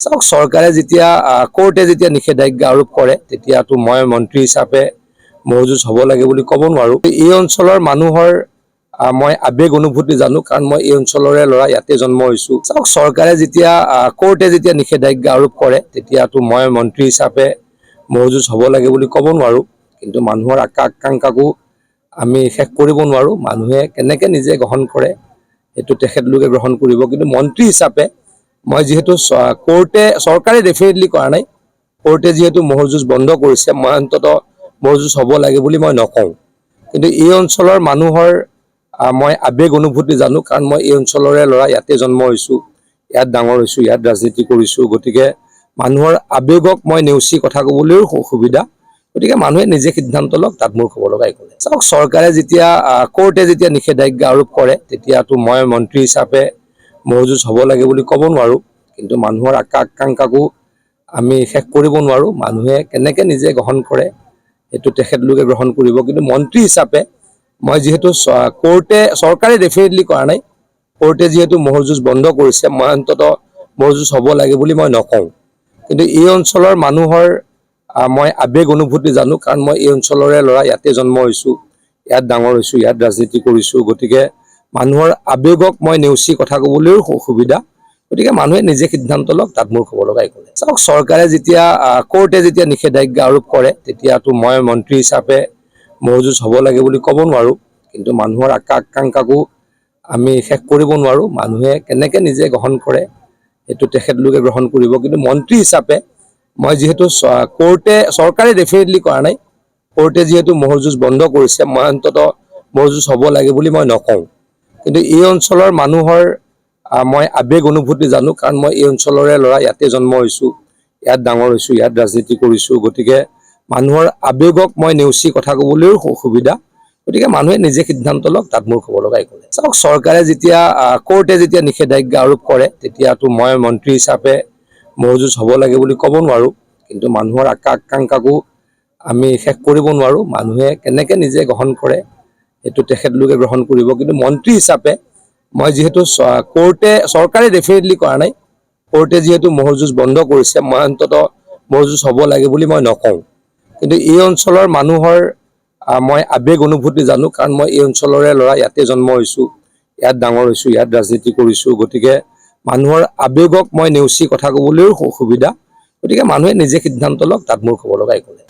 চাওক চৰকাৰে যেতিয়া কোৰ্টে যেতিয়া নিষেধাজ্ঞা আৰোপ কৰে তেতিয়াতো মই মন্ত্ৰী হিচাপে মহজুজ হ'ব লাগে বুলি ক'ব নোৱাৰো। এই অঞ্চলৰ মানুহৰ মই আবেগ অনুভূতি জানো, কাৰণ মই এই অঞ্চলৰে ল'ৰা, ইয়াতে জন্ম হৈছো। চাওক চৰকাৰে যেতিয়া কোৰ্টে যেতিয়া নিষেধাজ্ঞা আৰোপ কৰে তেতিয়াতো মই মন্ত্ৰী হিচাপে মহজুজ হ'ব লাগে বুলি ক'ব নোৱাৰো। কিন্তু মানুহৰ আকাংক্ষাকো আমি শেষ কৰিব নোৱাৰো। মানুহে কেনেকে নিজে গ্ৰহণ কৰে সেইটো তেখেতলোকে গ্ৰহণ কৰিব। কিন্তু মন্ত্ৰী হিচাপে মই যিহেতু চৰকাৰে ডেফিনেটলি কৰা নাই, কোৰ্টে যিহেতু মহজুজ বন্ধ কৰিছে, মই অন্ততঃ মহজুজ হ'ব লাগে বুলি মই নকওঁ। কিন্তু এই অঞ্চলৰ মানুহৰ মই আবেগ অনুভূতি জানো, কাৰণ মই এই অঞ্চলৰে ল'ৰা, ইয়াতে জন্ম হৈছো, ইয়াত ডাঙৰ হৈছো, ইয়াত ৰাজনীতি কৰিছো। গতিকে মানুহৰ আবেগক মই নেওচি কথা ক'বলৈও অসুবিধা। গতিকে মানুহে নিজে সিদ্ধান্ত লওক, তাত মোৰ ক'ব লগা একো নাই। চাওক চৰকাৰে যেতিয়া কোৰ্টে যেতিয়া নিষেধাজ্ঞা আৰোপ কৰে তেতিয়াতো মই মন্ত্ৰী হিচাপে মহজুজ হ'ব লাগে বুলি ক'ব নোৱাৰো। কিন্তু মানুহৰ আকাংক্ষাকো আমি শেষ কৰিব নোৱাৰো। মানুহে কেনেকে নিজে গ্ৰহণ কৰে সেইটো তেখেতলোকে গ্ৰহণ কৰিব। কিন্তু মন্ত্ৰী হিচাপে মই যিহেতু চৰকাৰে ডেফিনেটলি কৰা নাই, কোৰ্টে যিহেতু মহজুজ বন্ধ কৰিছে, মই অন্ততঃ মহজুজ হ'ব লাগে বুলি মই নকওঁ। কিন্তু এই অঞ্চলৰ মানুহৰ মই আবেগ অনুভূতি জানো, কাৰণ মই এই অঞ্চলৰে ল'ৰা, ইয়াতে জন্ম হৈছো, ইয়াত ডাঙৰ হৈছো, ইয়াত ৰাজনীতি কৰিছো। গতিকে মানুহৰ আবেগক মই নেওচি কথা ক'বলৈও অসুবিধা। গতিকে মানুহে নিজে সিদ্ধান্ত লওক, তাত মোৰ ক'ব লগা একো নাই। চাওক চৰকাৰে যেতিয়া কোৰ্টে যেতিয়া নিষেধাজ্ঞা আৰোপ কৰে তেতিয়াতো মই মন্ত্ৰী হিচাপে মহজুজ হ'ব লাগে বুলি ক'ব নোৱাৰো। কিন্তু মানুহৰ আকাংক্ষাকো আমি শেষ কৰিব নোৱাৰো। মানুহে কেনেকে নিজে গ্ৰহণ কৰে সেইটো তেখেতলোকে গ্ৰহণ কৰিব। কিন্তু মন্ত্ৰী হিচাপে মই যিহেতু চৰকাৰে ডেফিনেটলি কৰা নাই, কোৰ্টে যিহেতু মহজুজ বন্ধ কৰিছে, মই অন্ততঃ মহজুজ হ'ব লাগে বুলি মই নকওঁ। কিন্তু এই অঞ্চলৰ মানুহৰ মই আবেগ অনুভূতি জানো, কাৰণ মই এই অঞ্চলৰে ল'ৰা, ইয়াতে জন্ম হৈছো, ইয়াত ডাঙৰ হৈছো, ইয়াত ৰাজনীতি কৰিছো। গতিকে মানুহৰ আবেগক মই নেওচি কথা ক'বলৈও অসুবিধা। গতিকে মানুহে নিজে সিদ্ধান্ত লওক, তাত মোৰ ক'ব লগা একো নাই। চাওক চৰকাৰে যেতিয়া কোৰ্টে যেতিয়া নিষেধাজ্ঞা আৰোপ কৰে তেতিয়াতো মই মন্ত্ৰী হিচাপে মহজুজ হ'ব লাগে বুলি ক'ব নোৱাৰো। কিন্তু মানুহৰ আকাংক্ষাকো আমি শেষ কৰিব নোৱাৰো। মানুহে কেনেকে নিজে গ্ৰহণ কৰে সেইটো তেখেতলোকে গ্ৰহণ কৰিব। কিন্তু মন্ত্ৰী হিচাপে মই যিহেতু চৰকাৰে ডেফিনেটলি কৰা নাই, কোৰ্টে যিহেতু মহজুজ বন্ধ কৰিছে, মই অন্ততঃ মহজুজ হ'ব লাগে বুলি মই নকওঁ। কিন্তু এই অঞ্চলৰ মানুহৰ মই আবেগ অনুভূতি জানো, কাৰণ মই এই অঞ্চলৰে ল'ৰা, ইয়াতে জন্ম হৈছো, ইয়াত ডাঙৰ হৈছো, ইয়াত ৰাজনীতি কৰিছো। গতিকে মানুহৰ আবেগক মই নেওচি কথা ক'বলৈও অসুবিধা। গতিকে মানুহে নিজে সিদ্ধান্ত লওক, তাত মোৰ ক'ব লগা একো নাই।